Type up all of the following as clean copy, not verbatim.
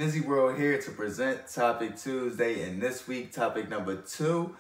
MizzyWorld here to present Topic Tuesday, and this week, topic number 2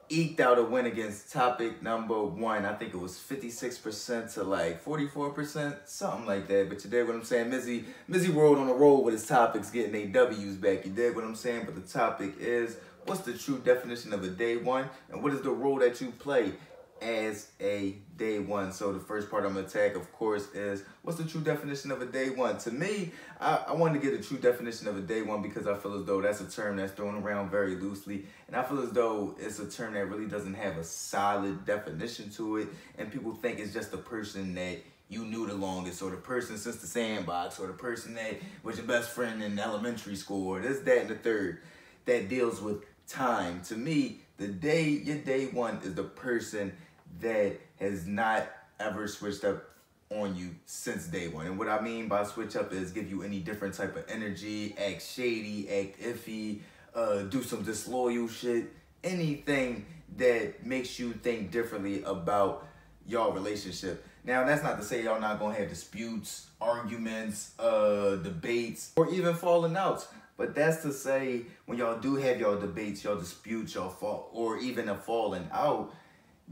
eked out a win against topic number 1. I think it was 56% to like 44%, something like that. But you dig what I'm saying? MizzyWorld on the roll with his topics, getting their W's back. You dig what I'm saying? But the topic is, what's the true definition of a day one, and what is the role that you play as a day one? So the first part I'm gonna attack, of course, is what's the true definition of a day one? To me, I wanted to get a true definition of a day one because I feel as though that's a term that's thrown around very loosely, and I feel as though it's a term that really doesn't have a solid definition to it, and people think it's just the person that you knew the longest, or the person since the sandbox, or the person that was your best friend in elementary school, or this, that, and the third, that deals with time. To me, your day one is the person that has not ever switched up on you since day one. And what I mean by switch up is give you any different type of energy, act shady, act iffy, do some disloyal shit, anything that makes you think differently about y'all relationship. Now, that's not to say y'all not gonna have disputes, arguments, debates, or even falling outs. But that's to say, when y'all do have y'all debates, y'all disputes, y'all fall, or even a falling out,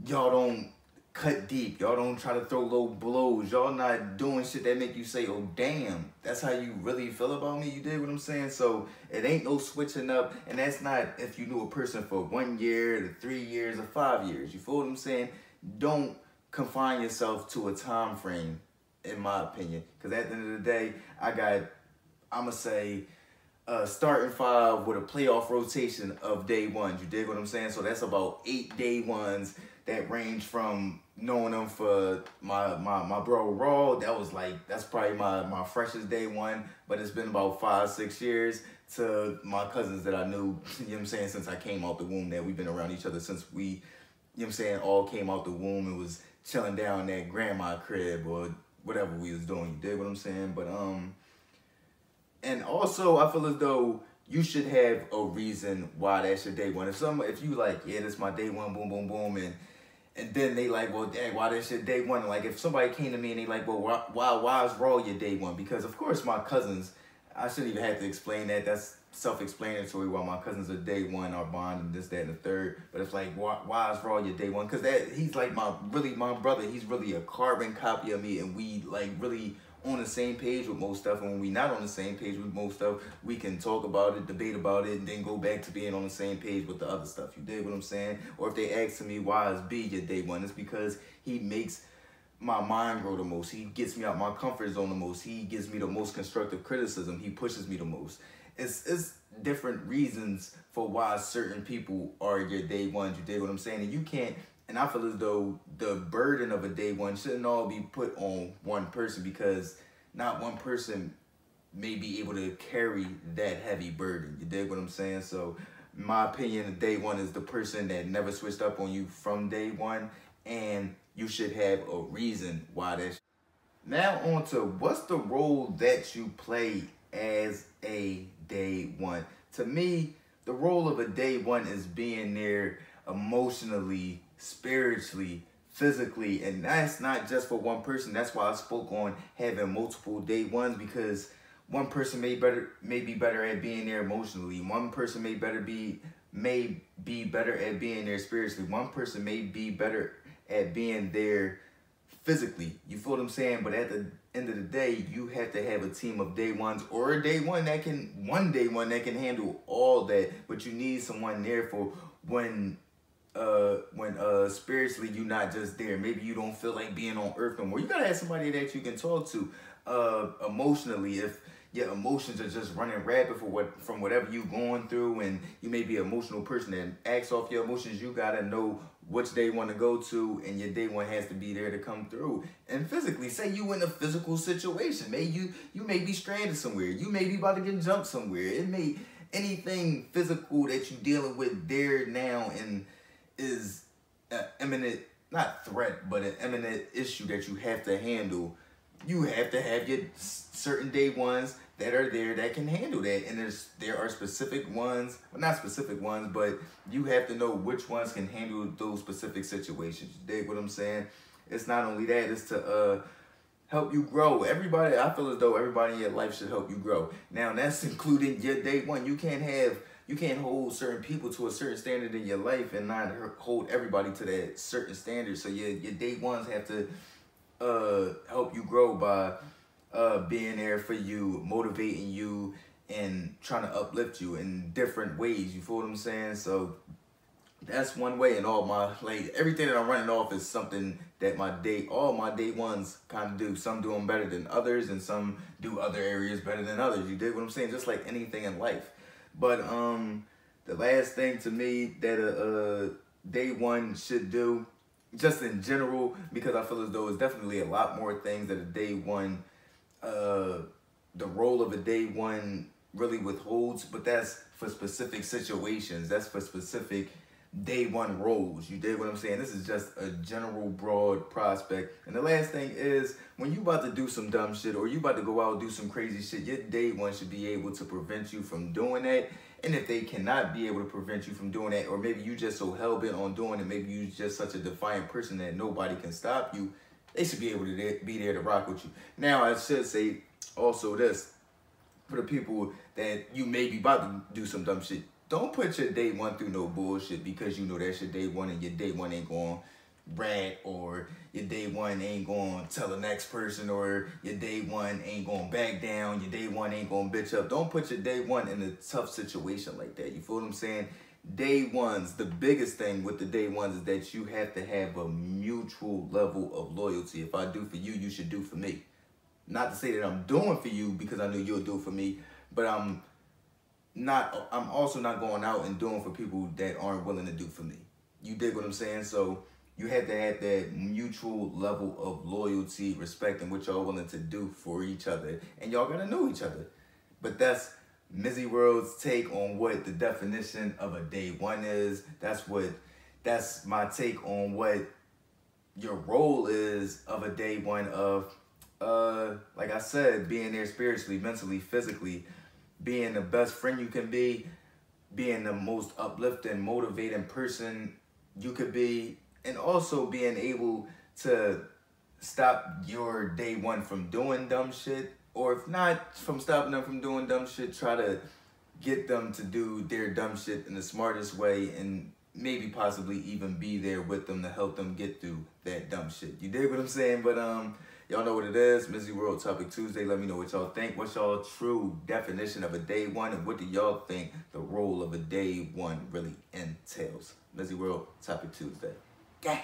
y'all don't cut deep. Y'all don't try to throw low blows. Y'all not doing shit that make you say, oh, damn, that's how you really feel about me. You dig what I'm saying? So it ain't no switching up. And that's not if you knew a person for 1 year, to 3 years, or 5 years. You feel what I'm saying? Don't confine yourself to a time frame, in my opinion. Because at the end of the day, I'm going to say, starting 5 with a playoff rotation of day ones. You dig what I'm saying? So that's about 8 day ones that range from knowing them for my bro Raw. That's probably my freshest day one, but it's been about 5-6 years, to my cousins that I knew, you know what I'm saying, since I came out the womb, that we've been around each other since we, you know what I'm saying, all came out the womb and was chilling down at grandma crib or whatever we was doing. You dig what I'm saying? But and also, I feel as though you should have a reason why that's your day one. If you like, yeah, this is my day one, boom, boom, boom, and then they like, well, dang, why that's your day one? Like, if somebody came to me and they like, well, why is Raw your day one? Because, of course, my cousins, I shouldn't even have to explain that. That's self-explanatory why my cousins are day one, our bond, and this, that, and the third. But it's like, why is Raw your day one? Because he's like my brother. He's really a carbon copy of me, and we like really on the same page with most stuff. And when we're not on the same page with most stuff, we can talk about it, debate about it, and then go back to being on the same page with the other stuff. You dig what I'm saying? Or if they ask me, why is B your day one? It's because he makes my mind grow the most. He gets me out my comfort zone the most. He gives me the most constructive criticism. He pushes me the most. It's different reasons for why certain people are your day ones. You dig what I'm saying? And you can't, and I feel as though the burden of a day one shouldn't all be put on one person, because not one person may be able to carry that heavy burden. You dig what I'm saying? So in my opinion, the day one is the person that never switched up on you from day one, and you should have a reason why that. Now on to what's the role that you play as a day one. To me, the role of a day one is being there emotionally, spiritually, physically, and that's not just for one person. That's why I spoke on having multiple day ones, because one person may be better at being there emotionally. One person may be better at being there spiritually. One person may be better at being there physically. You feel what I'm saying? But at the end of the day, you have to have a team of day ones, or a day one that can handle all that. But you need someone there for when spiritually you're not just there. Maybe you don't feel like being on earth no more. You gotta have somebody that you can talk to emotionally. If your emotions are just running rapid from whatever you're going through, and you may be an emotional person that acts off your emotions, you gotta know which day one to go to, and your day one has to be there to come through. And physically, say you in a physical situation, you may be stranded somewhere, you may be about to get jumped somewhere. It may anything physical that you're dealing with there now, and is an imminent, not threat, but an imminent issue that you have to handle. You have to have your certain day ones that are there that can handle that. And there are specific ones, well, not specific ones, but you have to know which ones can handle those specific situations. You dig what I'm saying? It's not only that, it's to help you grow. Everybody, I feel as though everybody in your life should help you grow. Now, that's including your day one. You can't hold certain people to a certain standard in your life and not hold everybody to that certain standard. So your day ones have to help you grow by being there for you, motivating you, and trying to uplift you in different ways. You feel what I'm saying? So that's one way. And all my, like, everything that I'm running off is something that all my day ones kind of do. Some do them better than others, and some do other areas better than others. You dig what I'm saying? Just like anything in life. But the last thing to me that a day one should do, just in general, because I feel as though it's definitely a lot more things that a day one, the role of a day one really withholds, but that's for specific situations. That's for specific day one roles. You dig what I'm saying? This is just a general broad prospect. And the last thing is, when you about to do some dumb shit or you about to go out and do some crazy shit, your day one should be able to prevent you from doing that. And if they cannot be able to prevent you from doing that, or maybe you just so hell-bent on doing it, maybe you just such a defiant person that nobody can stop you, they should be able to be there to rock with you. Now, I should say also this, for the people that you may be about to do some dumb shit, don't put your day one through no bullshit because you know that's your day one and your day one ain't going to rat, or your day one ain't going to tell the next person, or your day one ain't going to back down, your day one ain't going to bitch up. Don't put your day one in a tough situation like that. You feel what I'm saying? Day ones, the biggest thing with the day ones is that you have to have a mutual level of loyalty. If I do for you, you should do for me. Not to say that I'm doing for you because I know you'll do for me, but I'm also not going out and doing for people that aren't willing to do for me. You dig what I'm saying? So you have to have that mutual level of loyalty, respect, and what y'all willing to do for each other. And y'all gotta know each other. But that's MizzyWorld's take on what the definition of a day one is. That's my take on what your role is of a day one of, like I said, being there spiritually, mentally, physically, being the best friend you can be, being the most uplifting, motivating person you could be, and also being able to stop your day one from doing dumb shit, or if not from stopping them from doing dumb shit, try to get them to do their dumb shit in the smartest way, and maybe possibly even be there with them to help them get through that dumb shit. You dig what I'm saying? But y'all know what it is. MizzyWorld Topic Tuesday. Let me know what y'all think. What's y'all true definition of a day one, and what do y'all think the role of a day one really entails? MizzyWorld Topic Tuesday. Gang.